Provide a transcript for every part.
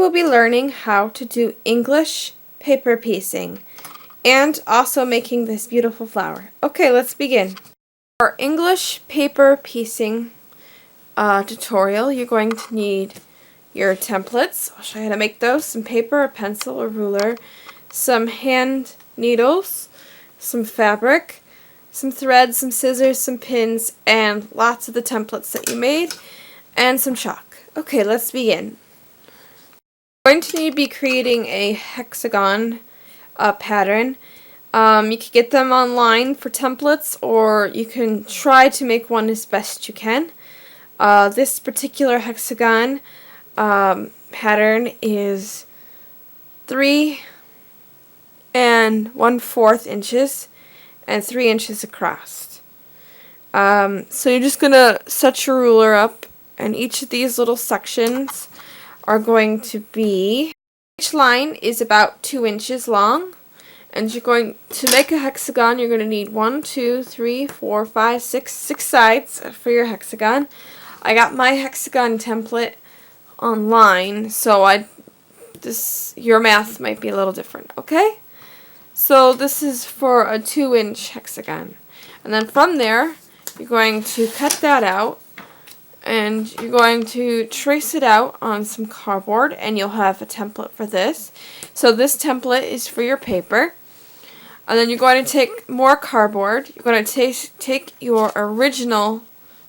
will be learning how to do English paper piecing and also making this beautiful flower. Okay, let's begin. For our English paper piecing tutorial, you're going to need your templates. I'll show you how to make those. Some paper, a pencil, a ruler, some hand needles, some fabric, some thread, some scissors, some pins, and lots of the templates that you made, and some chalk. Okay, let's begin. You're going to need to be creating a hexagon pattern. You can get them online for templates, or you can try to make one as best you can. This particular hexagon pattern is 3 1/4 inches and 3 inches across. So you're just going to set your ruler up, and each of these little sections are going to be, each line is about 2 inches long, and you're going to make a hexagon. You're going to need 1, 2, 3, 4, 5, 6 sides for your hexagon. I got my hexagon template online, so your math might be a little different, okay? So this is for a 2-inch hexagon. And then from there, you're going to cut that out, and you're going to trace it out on some cardboard, and you'll have a template for this. So this template is for your paper. And then you're going to take more cardboard. You're going to take your original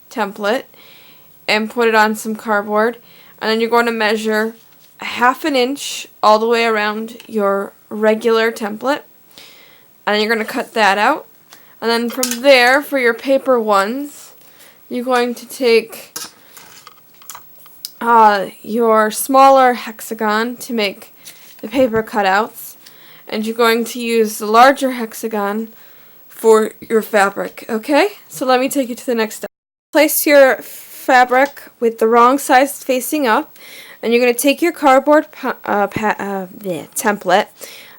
template and put it on some cardboard. And then you're going to measure 1/2 inch all the way around your regular template. And then you're going to cut that out. And then from there, for your paper ones, you're going to take your smaller hexagon to make the paper cutouts, and you're going to use the larger hexagon for your fabric. Okay, so let me take you to the next step. Place your fabric with the wrong side facing up, and you're going to take your cardboard template.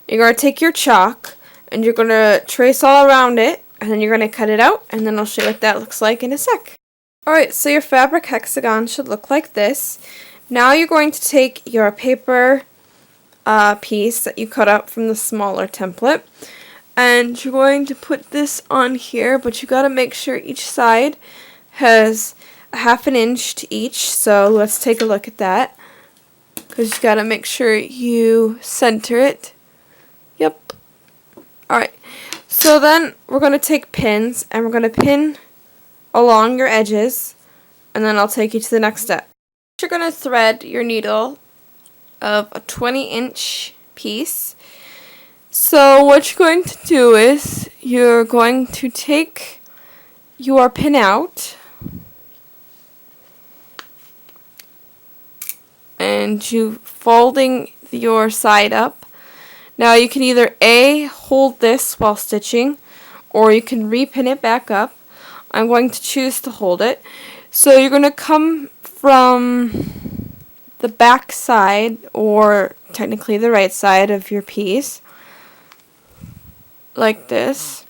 You're going to take your chalk, and you're going to trace all around it, and then you're going to cut it out, and then I'll show you what that looks like in a sec. Alright, so your fabric hexagon should look like this. Now you're going to take your paper piece that you cut out from the smaller template, and you're going to put this on here, but you got to make sure each side has 1/2 inch to each. So let's take a look at that, because you got to make sure you center it. Yep. Alright, so then we're going to take pins, and we're going to pin along your edges, and then I'll take you to the next step. You're going to thread your needle of a 20-inch piece. So what you're going to do is you're going to take your pin out, and you folding your side up. Now you can either hold this while stitching, or you can repin it back up. I'm going to choose to hold it. So you're going to come from the back side, or technically the right side of your piece, like this.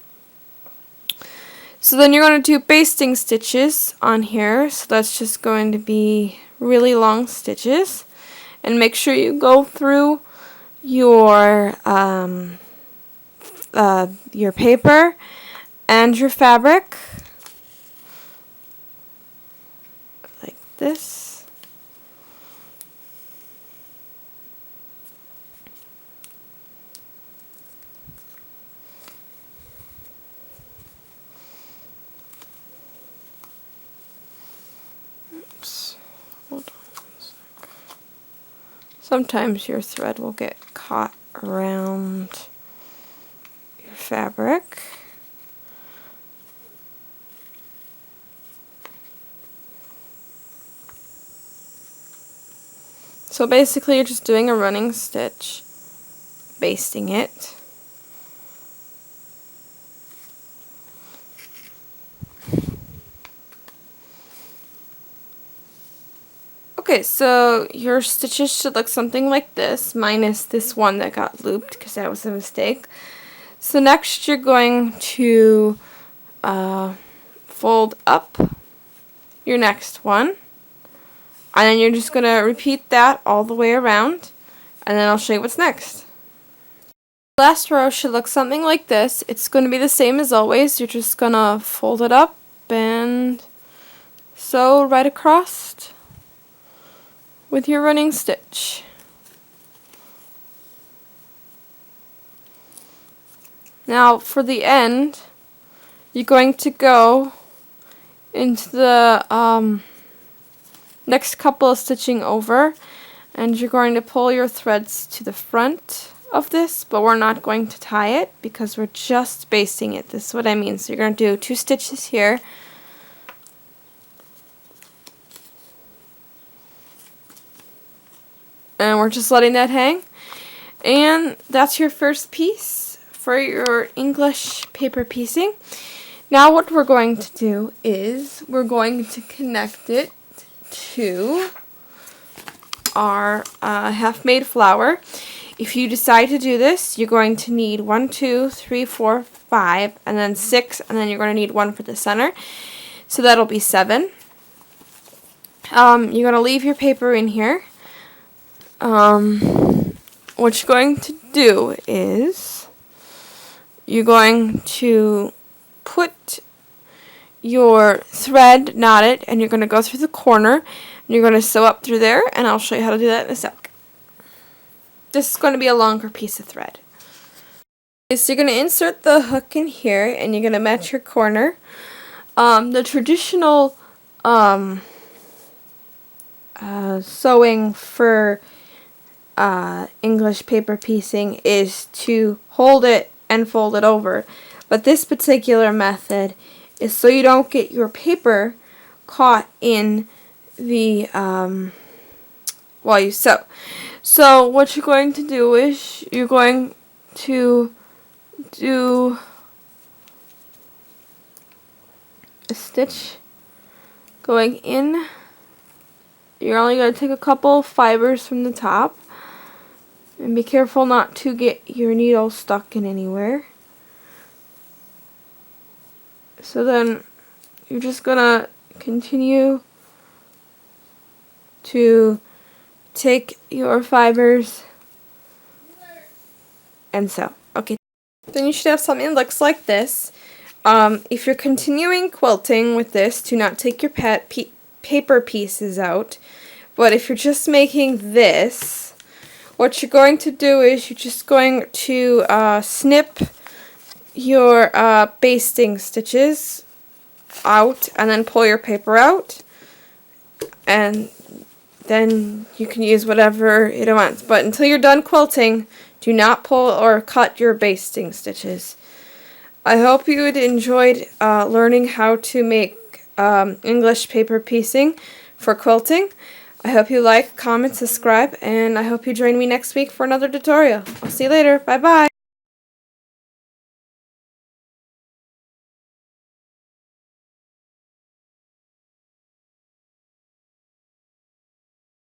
So then you're going to do basting stitches on here. So that's just going to be really long stitches. And make sure you go through your paper and your fabric like this. Oops. Hold on one sec. Sometimes your thread will get caught around your fabric. So basically you're just doing a running stitch, basting it. Okay, so your stitches should look something like this, minus this one that got looped because that was a mistake. So next you're going to fold up your next one, and then you're just going to repeat that all the way around. and then I'll show you what's next. The last row should look something like this. It's going to be the same as always. You're just going to fold it up and sew right across with your running stitch. Now for the end, you're going to go into the next couple of stitching over, and you're going to pull your threads to the front of this, but we're not going to tie it because we're just basting it. This is what I mean. So you're going to do 2 stitches here, and we're just letting that hang, and that's your first piece for your English paper piecing. Now what we're going to do is we're going to connect it to our half-made flower. If you decide to do this, you're going to need 1, 2, 3, 4, 5, and then 6, and then you're going to need 1 for the center. So that'll be 7. You're going to leave your paper in here. What you're going to do is you're going to put your thread, knot it, and you're going to go through the corner, and you're going to sew up through there, and I'll show you how to do that in a sec. This is going to be a longer piece of thread. Okay, so you're going to insert the hook in here, and you're going to match your corner. The traditional sewing for English paper piecing is to hold it and fold it over. But this particular method is so you don't get your paper caught in the while you sew. So what you're going to do is you're going to do a stitch going in. You're only going to take a couple fibers from the top, and be careful not to get your needle stuck in anywhere. So then you're just going to continue to take your fibers and sew. Okay, then you should have something that looks like this. If you're continuing quilting with this, do not take your paper pieces out. But if you're just making this, what you're going to do is you're just going to snip your basting stitches out and then pull your paper out, and then you can use whatever it wants. But until you're done quilting, do not pull or cut your basting stitches. I hope you had enjoyed learning how to make English paper piecing for quilting. I hope you like, comment, subscribe, and I hope you join me next week for another tutorial. I'll see you later. Bye bye.